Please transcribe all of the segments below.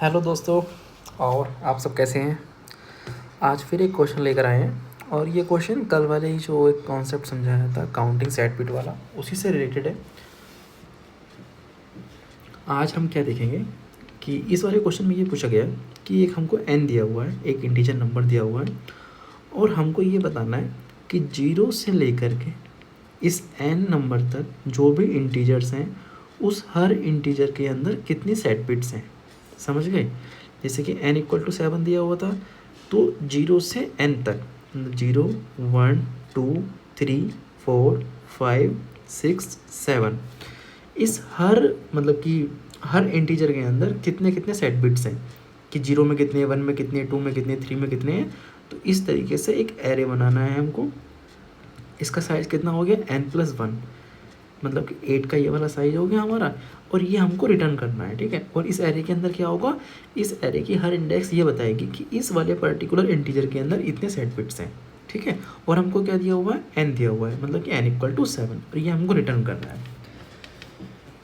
Hello दोस्तों। और आप सब कैसे हैं। आज फिर एक क्वेश्चन लेकर आए हैं और ये क्वेश्चन कल वाले ही जो एक कॉन्सेप्ट समझाया था काउंटिंग सेट बिट वाला उसी से रिलेटेड है। आज हम क्या देखेंगे कि इस वाले क्वेश्चन में ये पूछा गया है कि एक हमको n दिया हुआ है, एक इंटीजर नंबर दिया हुआ है और हमको ये बताना है कि 0 से लेकर के इस n नंबर तक जो भी इंटीजर्स हैं उस हर इंटीजर के अंदर कितनी सेट बिट्स हैं। समझ गए। जैसे कि n इक्वल टू 7 दिया हुआ था तो 0 से n तक 0 1 2 3 4 5 6 7 इस हर कि हर इंटीजर के अंदर कितने कितने सेट बिट्स हैं कि 0 में कितने, 1 में कितने, 2 में कितने, 3 में कितने हैं। तो इस तरीके से एक एरे बनाना है हमको। इसका साइज़ कितना हो गया n+1, मतलब कि 8 का ये वाला साइज हो गया हमारा और ये हमको रिटर्न करना है। ठीक है। और इस एरे के अंदर क्या होगा, इस एरे की हर इंडेक्स ये बताएगी कि इस वाले पर्टिकुलर इंटीजर के अंदर इतने सेट बिट्स हैं। ठीक है। और हमको क्या दिया हुआ है, n दिया हुआ है, मतलब कि n इक्वल टू 7 और ये हमको रिटर्न करना है।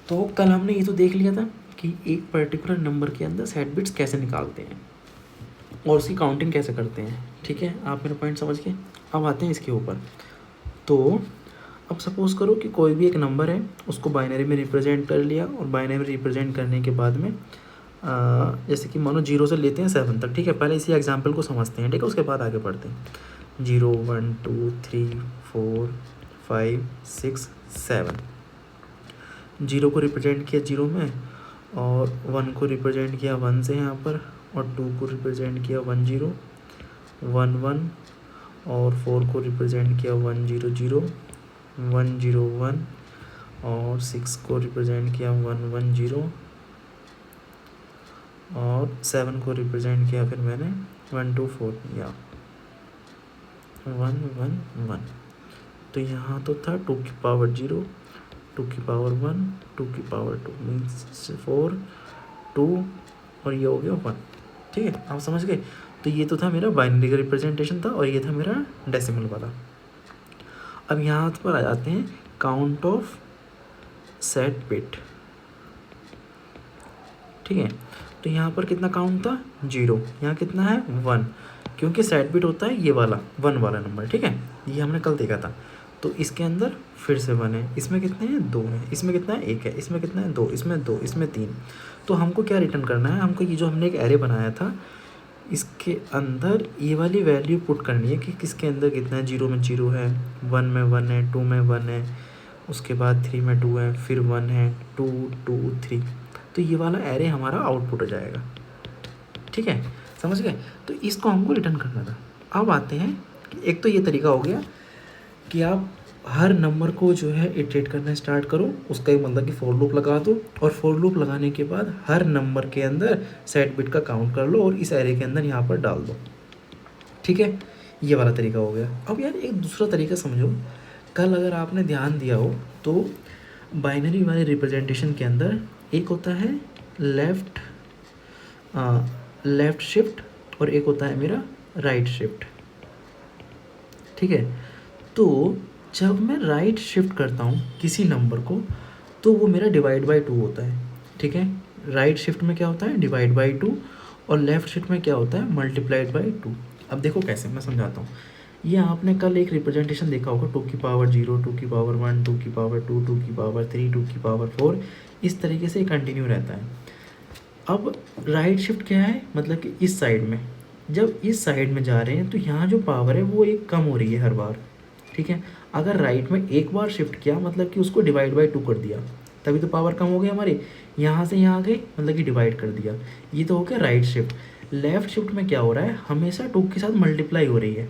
तो कल हमने ये तो देख लिया था कि एक पर्टिकुलर नंबर के अंदर सेट बिट्स कैसे निकालते हैं और उसकी काउंटिंग कैसे करते हैं। ठीक है, आप मेरा पॉइंट समझ के अब आते हैं इसके ऊपर। तो अब सपोज़ करो कि कोई भी एक नंबर है, उसको बाइनरी में रिप्रेजेंट कर लिया और बाइनरी में रिप्रेजेंट करने के बाद में जैसे कि मानो 0 से लेते हैं 7 तक। ठीक है, पहले इसी एग्जांपल को समझते हैं। ठीक है, उसके बाद आगे बढ़ते हैं। 0 1 2 3 4 5 6 7। 0 को रिप्रेजेंट किया 0 में और 1 को रिप्रेजेंट किया 1 से यहाँ पर और 2 को रिप्रेजेंट किया 1 0 1 1 और 4 को रिप्रेजेंट किया 1 0 0 1 0 1 और 6 को रिप्रेजेंट किया 1 1 0 और 7 को रिप्रेजेंट किया फिर मैंने 1 2 4 या 1 1 1। तो यहाँ तो था 2 की पावर 0 2 की पावर 1 2 की पावर 2 मीन्स 4 2 और ये हो गया 1। ठीक है, आप समझ गए। तो ये तो था मेरा बाइनरी का रिप्रेजेंटेशन था और ये था मेरा डेसिमल वाला। अब यहाँ पर आ जाते हैं काउंट ऑफ सेट बिट। ठीक है, तो यहाँ पर कितना काउंट था 0, यहाँ कितना है 1, क्योंकि सेट बिट होता है ये वाला 1 वाला नंबर। ठीक है, ये हमने कल देखा था। तो इसके अंदर फिर से 1 है, इसमें कितने हैं 2 है, इसमें कितना है 1 है, इसमें कितना है 2, इसमें 2, इसमें 3। तो हमको क्या रिटर्न करना है, हमको ये जो हमने एक एरे बनाया था इसके अंदर ये वाली वैल्यू पुट करनी है कि किसके अंदर कितना है। 0 में 0 है, 1 में 1 है, 2 में 1 है, उसके बाद 3 में 2 है, फिर 1 है, 2 2 3। तो ये वाला एरे हमारा आउटपुट हो जाएगा। ठीक है, समझ गए। तो इसको हमको रिटर्न करना था। अब आते हैं कि एक तो ये तरीका हो गया कि आप हर नंबर को जो है इटरेट करना स्टार्ट करो, उसका एक मतलब कि फॉर लूप लगा दो और फॉर लूप लगाने के बाद हर नंबर के अंदर सेट बिट का काउंट कर लो और इस एरे के अंदर यहाँ पर डाल दो। ठीक है, ये वाला तरीका हो गया। अब यार एक दूसरा तरीका समझो। कल अगर आपने ध्यान दिया हो तो बाइनरी वाले रिप्रेजेंटेशन के अंदर एक होता है लेफ़्ट शिफ्ट और एक होता है मेरा राइट शिफ्ट। ठीक है, तो जब मैं राइट शिफ्ट करता हूँ किसी नंबर को तो वो मेरा डिवाइड बाय 2 होता है। ठीक है, राइट शिफ्ट में क्या होता है डिवाइड बाय 2 और लेफ़्ट शिफ्ट में क्या होता है मल्टीप्लाइड बाय 2। अब देखो कैसे, मैं समझाता हूँ। ये आपने कल एक रिप्रेजेंटेशन देखा होगा 2 की पावर 0 2 की पावर 1 2 की पावर 2 2 की पावर 3 2 की पावर 4, इस तरीके से कंटिन्यू रहता है। अब राइट शिफ्ट क्या है, मतलब कि इस साइड में जब इस साइड में जा रहे हैं तो यहाँ जो पावर है वो एक कम हो रही है हर बार। ठीक है, अगर राइट में एक बार शिफ्ट किया मतलब कि उसको डिवाइड बाय 2 कर दिया तभी तो पावर कम हो गई हमारी। यहाँ से यहाँ गई मतलब कि डिवाइड कर दिया, ये तो हो गया राइट शिफ्ट। लेफ़्ट शिफ्ट में क्या हो रहा है, हमेशा 2 के साथ मल्टीप्लाई हो रही है।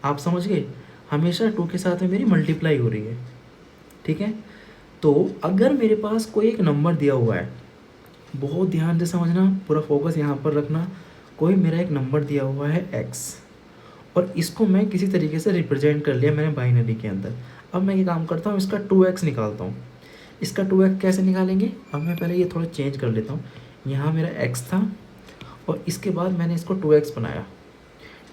आप समझ गए, हमेशा 2 के साथ में मेरी मल्टीप्लाई हो रही है। ठीक है, तो अगर मेरे पास कोई एक नंबर दिया हुआ है, बहुत ध्यान से समझना, पूरा फोकस यहाँ पर रखना। कोई मेरा एक नंबर दिया हुआ है x और इसको मैं किसी तरीके से रिप्रेजेंट कर लिया मैंने बाइनरी के अंदर। अब मैं ये काम करता हूँ, इसका 2x निकालता हूँ। इसका 2x कैसे निकालेंगे, अब मैं पहले ये थोड़ा चेंज कर लेता हूँ। यहाँ मेरा x था और इसके बाद मैंने इसको 2x बनाया।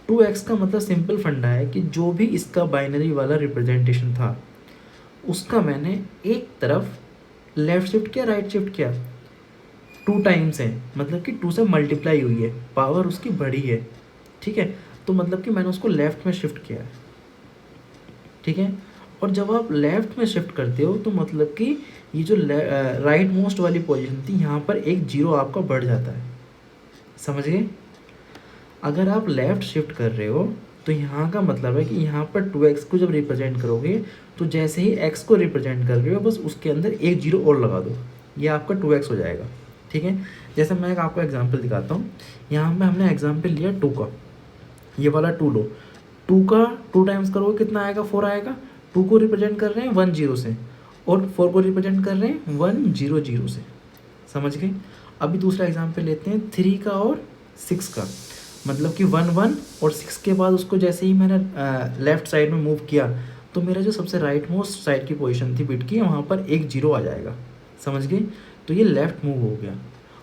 2x का मतलब सिंपल फंडा है कि जो भी इसका बाइनरी वाला रिप्रेजेंटेशन था उसका मैंने एक तरफ लेफ़्ट शिफ्ट किया, राइट शिफ्ट किया। टू टाइम्स है, मतलब कि टू से मल्टीप्लाई हुई है, पावर उसकी बढ़ी है, ठीक है। तो मतलब कि मैंने उसको लेफ़्ट में शिफ्ट किया है, ठीक है। और जब आप लेफ़्ट में शिफ्ट करते हो तो मतलब कि ये जो राइट मोस्ट वाली पोजीशन थी, यहाँ पर एक जीरो आपका बढ़ जाता है, समझ गए। अगर आप लेफ़्ट शिफ्ट कर रहे हो तो यहाँ का मतलब है कि यहाँ पर 2x को जब रिप्रेजेंट करोगे तो जैसे ही x को रिप्रेजेंट कर रहे हो बस उसके अंदर एक जीरो और लगा दो, ये आपका 2x हो जाएगा, ठीक है। जैसे मैं आपको एग्जांपल दिखाता हूँ, यहाँ पे हमने एग्जांपल लिया 2 का, ये वाला 2 लो, 2 का 2 टाइम्स करोगे कितना आएगा, 4 आएगा। 2 को रिप्रेजेंट कर रहे हैं 1 0 से और 4 को रिप्रेजेंट कर रहे हैं 1 0 0 से, समझ गए। अभी दूसरा एग्जांपल लेते हैं 3 का और 6 का, मतलब कि 1 1 और 6 के बाद उसको जैसे ही मैंने लेफ़्ट साइड में मूव किया तो मेरा जो सबसे राइट मोस्ट साइड की पोजीशन थी बिट की, वहाँ पर एक जीरो आ जाएगा, समझ गए। तो ये लेफ़्ट मूव हो गया।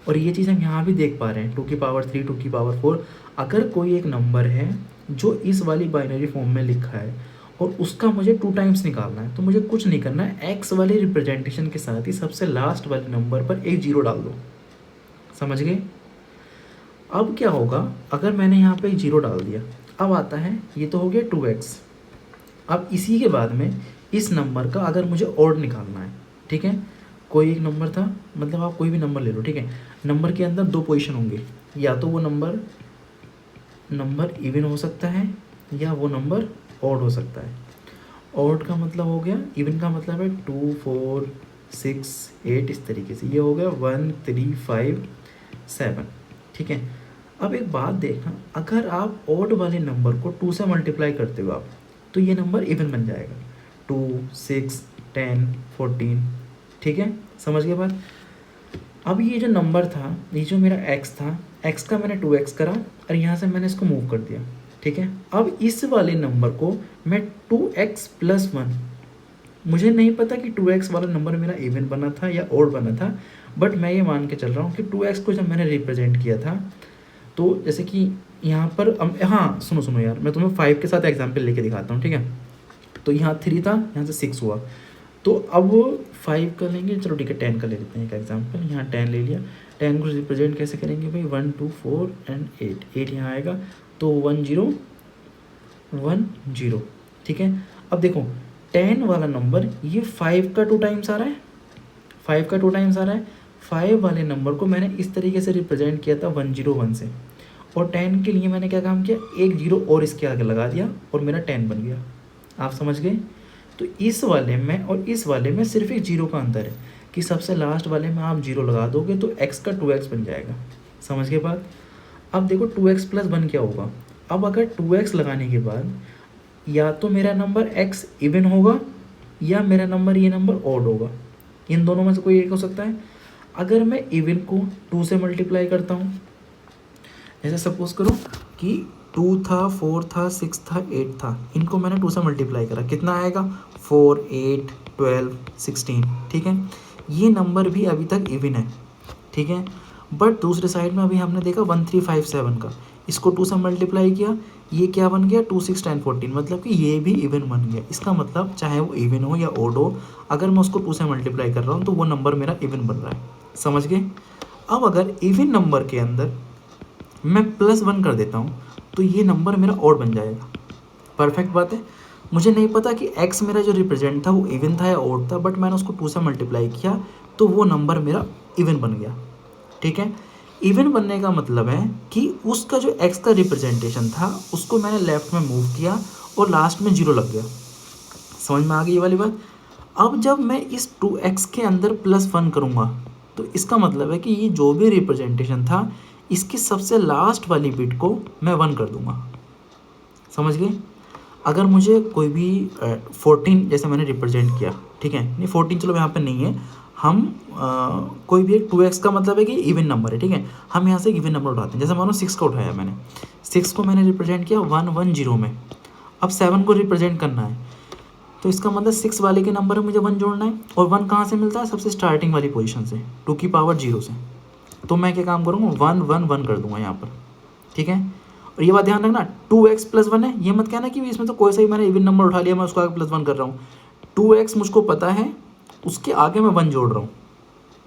और ये चीज़ हम यहाँ भी देख पा रहे हैं 2 की पावर 3, 2 की पावर 4। अगर कोई एक नंबर है जो इस वाली बाइनरी फॉर्म में लिखा है और उसका मुझे 2 टाइम्स निकालना है, तो मुझे कुछ नहीं करना है, एक्स वाले रिप्रेजेंटेशन के साथ ही सबसे लास्ट वाले नंबर पर एक जीरो डाल दो, समझ गए। अब क्या होगा, अगर मैंने यहाँ पे एक जीरो डाल दिया, अब आता है, ये तो हो गया 2x। अब इसी के बाद में इस नंबर का अगर मुझे ऑड निकालना है, ठीक है, कोई एक नंबर था, मतलब आप कोई भी नंबर ले लो, ठीक है। नंबर के अंदर 2 पोजीशन होंगे, या तो वो नंबर इवन हो सकता है या वो नंबर ऑड हो सकता है। ऑड का मतलब हो गया, इवन का मतलब है 2 4 6 8, इस तरीके से ये हो गया 1 3 5 7, ठीक है। अब एक बात देखना, अगर आप ऑड वाले नंबर को 2 से मल्टीप्लाई करते हो आप, तो ये नंबर इवन बन जाएगा, 2 6 10 14, ठीक है, समझ गए बात। अब ये जो नंबर था, ये जो मेरा x था, x का मैंने 2x करा और यहाँ से मैंने इसको मूव कर दिया, ठीक है। अब इस वाले नंबर को मैं 2x + 1, मुझे नहीं पता कि 2x वाला नंबर मेरा इवन बना था या ऑड बना था, बट मैं ये मान के चल रहा हूँ कि 2x को जब मैंने रिप्रेजेंट किया था, तो जैसे कि यहाँ पर हाँ सुनो यार, मैं तुम्हें 5 के साथ एग्जांपल लेके दिखाता हूँ, ठीक है। तो यहाँ 3 था, यहाँ से 6 हुआ, तो अब 5 का लेंगे, चलो ठीक है 10 का ले लेते हैं एक एग्जांपल। यहाँ 10 ले लिया, 10 को रिप्रेजेंट कैसे करेंगे भाई, 1 2 4 एंड 8 यहाँ आएगा, तो 1 0 1 0, ठीक है। अब देखो 10 वाला नंबर ये 5 का 2 टाइम्स आ रहा है, 5 का 2 टाइम्स आ रहा है। 5 वाले नंबर को मैंने इस तरीके से रिप्रेजेंट किया था 1 0 1 से, और 10 के लिए मैंने क्या काम किया, एक जीरो और इसके आगे लगा दिया और मेरा 10 बन गया, आप समझ गए। तो इस वाले में और इस वाले में सिर्फ एक जीरो का अंतर है कि सबसे लास्ट वाले में आप जीरो लगा दोगे तो x का 2x बन जाएगा, समझ गए बात। अब देखो 2x + 1 क्या होगा, अब अगर 2x लगाने के बाद या तो मेरा नंबर x इवन होगा या मेरा नंबर ये नंबर ऑड होगा, इन दोनों में से कोई एक हो सकता है। अगर मैं इवन को 2 से मल्टीप्लाई करता हूँ, जैसे सपोज करो कि 2 था 4 था 6 था 8 था, इनको मैंने 2 से मल्टीप्लाई करा, कितना आएगा 4 8 12 16, ठीक है। ये नंबर भी अभी तक इवन है, ठीक है। बट दूसरे साइड में अभी हमने देखा 1 3 5 7 का, इसको 2 से मल्टीप्लाई किया, ये क्या बन गया 2 6 10 14, मतलब कि ये भी इवन बन गया। इसका मतलब चाहे वो इवन हो या ओड हो, अगर मैं उसको 2 से मल्टीप्लाई कर रहा हूँ तो वो नंबर मेरा इवन बन रहा है, समझ गए। अब अगर इवन नंबर के अंदर मैं +1 कर देता हूँ तो ये नंबर मेरा ऑड बन जाएगा, परफेक्ट बात है। मुझे नहीं पता कि x मेरा जो रिप्रेजेंट था वो इवन था या ऑड था, बट मैंने उसको 2 से मल्टीप्लाई किया तो वो नंबर मेरा इवन बन गया, ठीक है। इवन बनने का मतलब है कि उसका जो x का रिप्रेजेंटेशन था उसको मैंने लेफ्ट में मूव किया और लास्ट में जीरो लग गया, समझ में आ गई ये वाली बात। अब जब मैं इस 2x के अंदर +1 करूँगा तो इसका मतलब है कि ये जो भी रिप्रेजेंटेशन था इसकी सबसे लास्ट वाली बिट को मैं 1 कर दूंगा, समझ गए। अगर मुझे कोई भी 14 जैसे मैंने रिप्रेजेंट किया, ठीक है, नहीं 14 चलो यहाँ पे नहीं है, हम कोई भी एक 2x का मतलब है कि इवन नंबर है, ठीक है, हम यहाँ से इवन नंबर उठाते हैं। जैसे मानो 6 का उठाया मैंने, 6 को मैंने रिप्रेजेंट किया 1 1 0 में, अब 7 को रिप्रेजेंट करना है, तो इसका मतलब 6 वाले के नंबर में मुझे 1 जोड़ना है, और 1 कहाँ से मिलता है, सबसे स्टार्टिंग वाली पोजीशन से, 2 की पावर 0 से। तो मैं क्या काम करूँगा 1 1 1 कर दूंगा यहाँ पर, ठीक है। और ये बात ध्यान रखना 2x + 1 है, ये मत कहना कि इसमें तो कोई सा ही मैंने इवन नंबर उठा लिया मैं उसको आगे +1 कर रहा हूँ। 2x मुझको पता है, उसके आगे मैं 1 जोड़ रहा हूँ,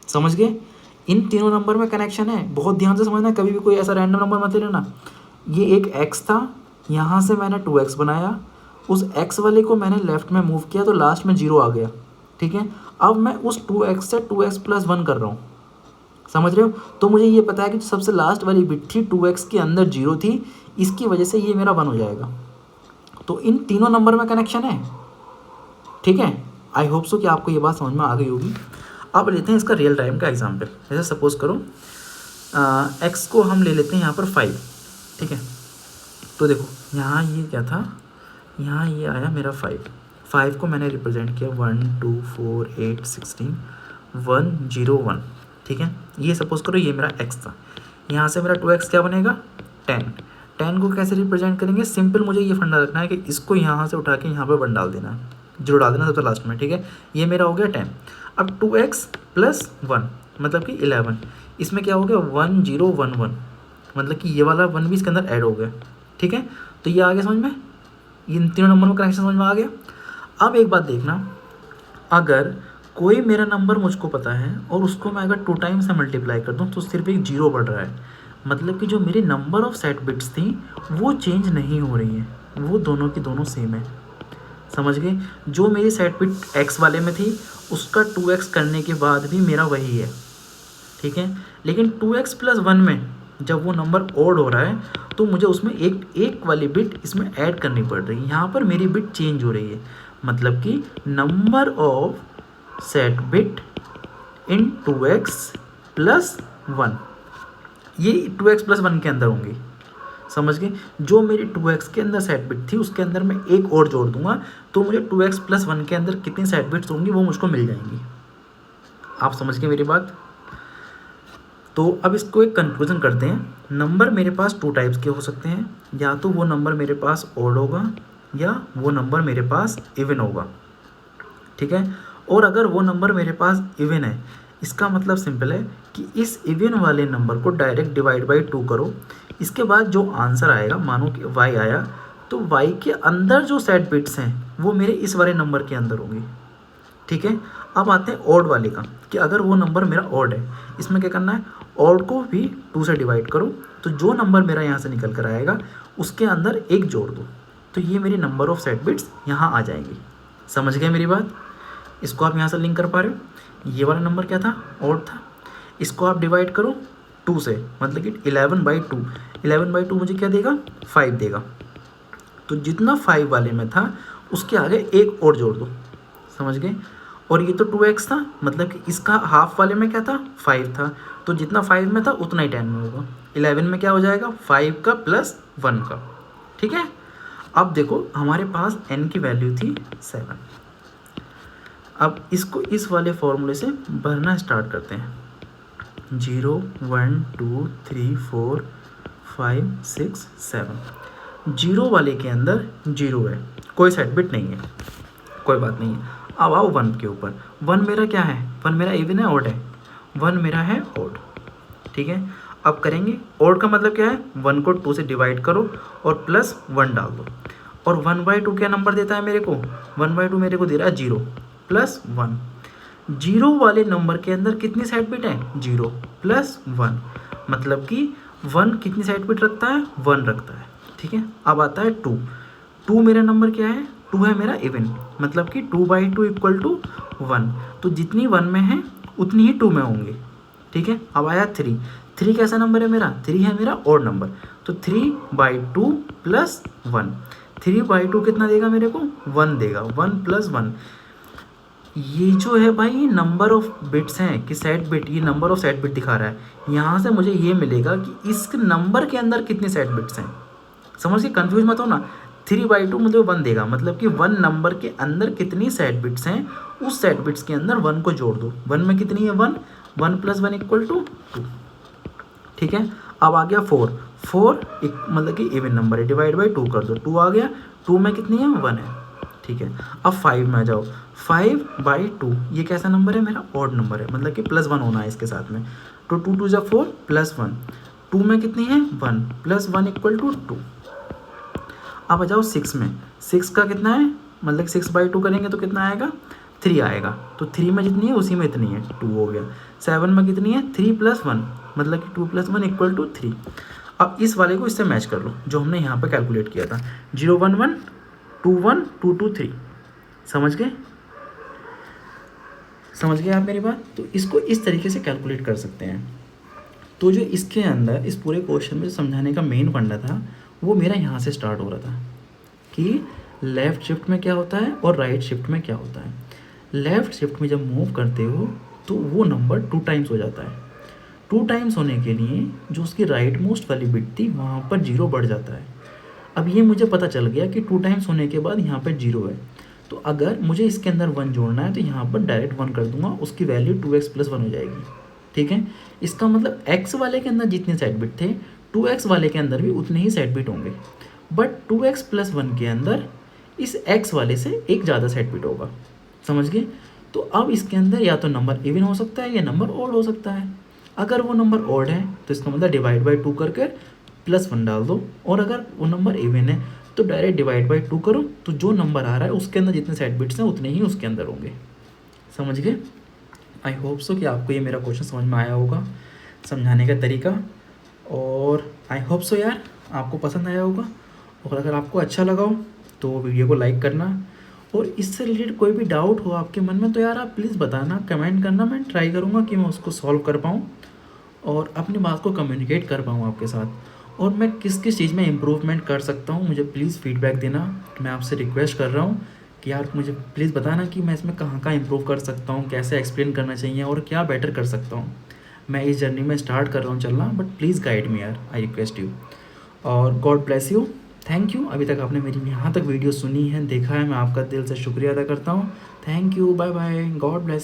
समझ गए। इन तीनों नंबर में कनेक्शन है, बहुत ध्यान से समझना, कभी भी कोई ऐसा रैंडम नंबर मत लेना। ये एक x था, यहाँ से मैंने 2x बनाया, उस x वाले को मैंने लेफ्ट में मूव किया तो लास्ट में 0 आ गया, ठीक है। अब मैं उस 2x से 2x + 1 कर रहा हूँ, समझ रहे हो। तो मुझे ये पता है कि सबसे लास्ट वाली बिट थी 2x के अंदर 0 थी, इसकी वजह से ये मेरा 1 हो जाएगा। तो इन तीनों नंबर में कनेक्शन है, ठीक है। आई होप सो कि आपको ये बात समझ में आ गई होगी। अब लेते हैं इसका रियल टाइम का एग्जाम्पल। जैसे सपोज करो x को हम ले लेते हैं यहाँ पर 5, ठीक है। तो देखो यहाँ ये क्या था, यहाँ ये आया मेरा 5 को मैंने रिप्रेजेंट किया 1 2 4 8 16 1 0 1, ठीक है। ये सपोज करो ये मेरा x था, यहाँ से मेरा 2x क्या बनेगा 10 को कैसे रिप्रेजेंट करेंगे, सिंपल मुझे ये फंडा रखना है कि इसको यहाँ से उठा के यहाँ पर 1 डाल देना है, 0 डाल देना सबसे लास्ट में, ठीक है। ये मेरा हो गया 10। अब 2x + 1 मतलब कि 11, इसमें क्या हो गया 1 0 1 1, मतलब कि ये वाला 1 भी इसके अंदर ऐड हो गया, ठीक है। तो ये आ गया समझ में, इन तीनों नंबर में कनेक्शन समझ में आ गया। अब एक बात देखना, अगर कोई मेरा नंबर मुझको पता है और उसको मैं अगर 2 टाइम्स से मल्टीप्लाई कर दूँ तो सिर्फ एक 0 बढ़ रहा है, मतलब कि जो मेरी नंबर ऑफ सेट बिट्स थी वो चेंज नहीं हो रही है, वो दोनों की दोनों सेम है, समझ गए। जो मेरी सेट बिट x वाले में थी उसका 2x करने के बाद भी मेरा वही है, ठीक है। लेकिन 2x + 1 में जब वो नंबर ओड हो रहा है तो मुझे उसमें एक वाली बिट इसमें ऐड करनी पड़ रही है, यहाँ पर मेरी बिट चेंज हो रही है, मतलब कि number of set bit in 2x + 1, ये 2x + 1 के अंदर होंगी, समझ गए। जो मेरी 2x के अंदर सेट बिट थी उसके अंदर मैं एक और जोड़ दूंगा तो मुझे 2x + 1 के अंदर कितनी सेट बिट्स होंगी वो मुझको मिल जाएंगी। आप समझ गए मेरी बात। तो अब इसको एक कंक्लूजन करते हैं। नंबर मेरे पास 2 टाइप्स के हो सकते हैं, या तो वो नंबर मेरे पास ऑड होगा या वो नंबर मेरे पास इवन होगा, ठीक है। और अगर वो नंबर मेरे पास इवन है, इसका मतलब सिंपल है कि इस इवन वाले नंबर को डायरेक्ट डिवाइड बाई 2 करो, इसके बाद जो आंसर आएगा, मानो कि y आया, तो y के अंदर जो सेट बिट्स हैं वो मेरे इस वाले नंबर के अंदर होंगी, ठीक है। अब आते हैं ऑड वाले का, कि अगर वो नंबर मेरा ऑड है, इसमें क्या करना है, ऑड को भी 2 से डिवाइड करो, तो जो नंबर मेरा यहाँ से निकल कर आएगा उसके अंदर 1 जोड़ दो, तो ये मेरी नंबर ऑफ सेट बिट्स यहाँ आ जाएंगी। समझ गए मेरी बात। इसको आप यहाँ से लिंक कर पा रहे हो। ये वाला नंबर क्या था, ऑड था, इसको आप डिवाइड करो 2 से, मतलब कि 11/2, 11/2 मुझे क्या देगा 5 देगा, तो जितना 5 वाले में था उसके आगे 1 और जोड़ दो, समझ गए। और ये तो 2x था, मतलब कि इसका हाफ वाले में क्या था 5 था, तो जितना 5 में था उतना ही 10 में होगा। 11 में क्या हो जाएगा 5 का + 1 का, ठीक है। अब देखो हमारे पास n की वैल्यू थी 7। अब इसको इस वाले फॉर्मूले से भरना स्टार्ट करते हैं, 0 1 2 3 4 5 6 7। 0 वाले के अंदर 0 है, कोई सेट बिट नहीं है, कोई बात नहीं है। अब आओ 1 के ऊपर, 1 मेरा क्या है, 1 मेरा इवन है ऑड है, 1 मेरा है ऑड, ठीक है। अब करेंगे ऑड का मतलब क्या है, 1 को 2 से डिवाइड करो और +1 डाल दो, और 1/2 क्या नंबर देता है मेरे को, 1/2 मेरे को दे रहा है 0 + 1। 0 वाले नंबर के अंदर कितनी सेट बिट है 0 + 1, मतलब कि 1 कितनी सेट बिट रखता है 1 रखता है, ठीक है। अब आता है 2 मेरा नंबर क्या है, 2 है मेरा इवन, मतलब कि 2/2 = 1, तो जितनी 1 में है उतनी ही 2 में होंगे, ठीक है। अब आया 3 कैसा नंबर है मेरा, 3 है मेरा ऑड नंबर, तो 3/2 + 1, 3/2 कितना देगा मेरे को 1 देगा, 1 + 1। ये जो है भाई नंबर ऑफ बिट्स हैं कि सेट बिट, ये नंबर ऑफ सेट बिट दिखा रहा है, यहाँ से मुझे ये मिलेगा कि इस नंबर के अंदर कितने सेट बिट्स हैं, समझ के कंफ्यूज मत हो ना। 3/2 मुझे 1 देगा, मतलब कि 1 नंबर के अंदर कितनी सेट बिट्स हैं, उस सेट बिट्स के अंदर 1 को जोड़ दो। 1 में कितनी है 1 + 1 = 2, ठीक है। अब आ गया 4 मतलब कि इवन नंबर है, डिवाइड बाई 2 कर दो, 2 आ गया, 2 में कितनी है 1 है, ठीक है। अब 5 में आ जाओ, 5/2 ये कैसा नंबर है मेरा ऑड नंबर है, मतलब कि +1 होना है इसके साथ में, तो 2 2 = 4 + 1, 2 में कितनी है 1 + 1 = 2। अब आ जाओ 6 में, 6 का कितना है, मतलब 6/2 करेंगे तो कितना आएगा 3 आएगा, तो 3 में जितनी है उसी में इतनी है, 2 हो गया। 7 में कितनी है, 3 + 1, मतलब कि 2 + 1 = 3। अब इस वाले को इससे मैच कर लो जो हमने यहाँ पर कैलकुलेट किया था, 0 1 1 2 1 2 2 3। समझ गए, समझ गए आप मेरी बात? तो इसको इस तरीके से कैलकुलेट कर सकते हैं। तो जो इसके अंदर इस पूरे क्वेश्चन में समझाने का मेन फंडा था वो मेरा यहाँ से स्टार्ट हो रहा था कि लेफ़्ट शिफ्ट में क्या होता है और राइट शिफ्ट में क्या होता है। लेफ़्ट शिफ्ट में जब मूव करते हो तो वो नंबर 2 टाइम्स हो जाता है। 2 टाइम्स होने के लिए जो उसकी राइट मोस्ट वाली बिट थी वहाँ पर 0 बढ़ जाता है। अब ये मुझे पता चल गया कि 2 टाइम्स होने के बाद यहाँ पर 0 है, तो अगर मुझे इसके अंदर 1 जोड़ना है तो यहाँ पर डायरेक्ट 1 कर दूंगा, उसकी वैल्यू 2x + 1 हो जाएगी। ठीक है, इसका मतलब x वाले के अंदर जितने साइड बिट थे 2x वाले के अंदर भी उतने ही साइड बिट होंगे, बट 2x + 1 के अंदर इस x वाले से एक ज़्यादा साइड बिट होगा। समझ गए? तो अब इसके अंदर या तो नंबर इवन हो सकता है या नंबर ऑड हो सकता है। अगर वो नंबर ऑड है तो इसका मतलब डिवाइड बाई 2 करके +1 डाल दो, और अगर वो नंबर इवन है तो डायरेक्ट डिवाइड बाई 2 करो, तो जो नंबर आ रहा है उसके अंदर जितने साइड बिट्स हैं उतने ही उसके अंदर होंगे। समझ गए? आई होप सो कि आपको ये मेरा क्वेश्चन समझ में आया होगा, समझाने का तरीका, और आई होप सो यार आपको पसंद आया होगा। और अगर आपको अच्छा लगा हो तो वीडियो को लाइक करना, और इससे रिलेटेड कोई भी डाउट हो आपके मन में तो यार आप प्लीज़ बताना, कमेंट करना, मैं ट्राई करूँगा कि मैं उसको सॉल्व कर पाऊँ और अपनी बात को कम्युनिकेट कर पाऊँ आपके साथ। और मैं किस किस चीज़ में इम्प्रूवमेंट कर सकता हूँ मुझे प्लीज़ फीडबैक देना। मैं आपसे रिक्वेस्ट कर रहा हूँ कि यार मुझे प्लीज़ बताना कि मैं इसमें कहाँ इम्प्रूव कर सकता हूँ, कैसे एक्सप्लेन करना चाहिए और क्या बेटर कर सकता हूँ। मैं इस जर्नी में स्टार्ट कर रहा हूँ चलना, बट प्लीज़ गाइड मी यार, आई रिक्वेस्ट यू। और God bless you, thank you. अभी तक आपने मेरी यहाँ तक वीडियो सुनी है, देखा है, मैं आपका दिल से शुक्रिया अदा करता हूँ। Thank you, bye bye, God bless.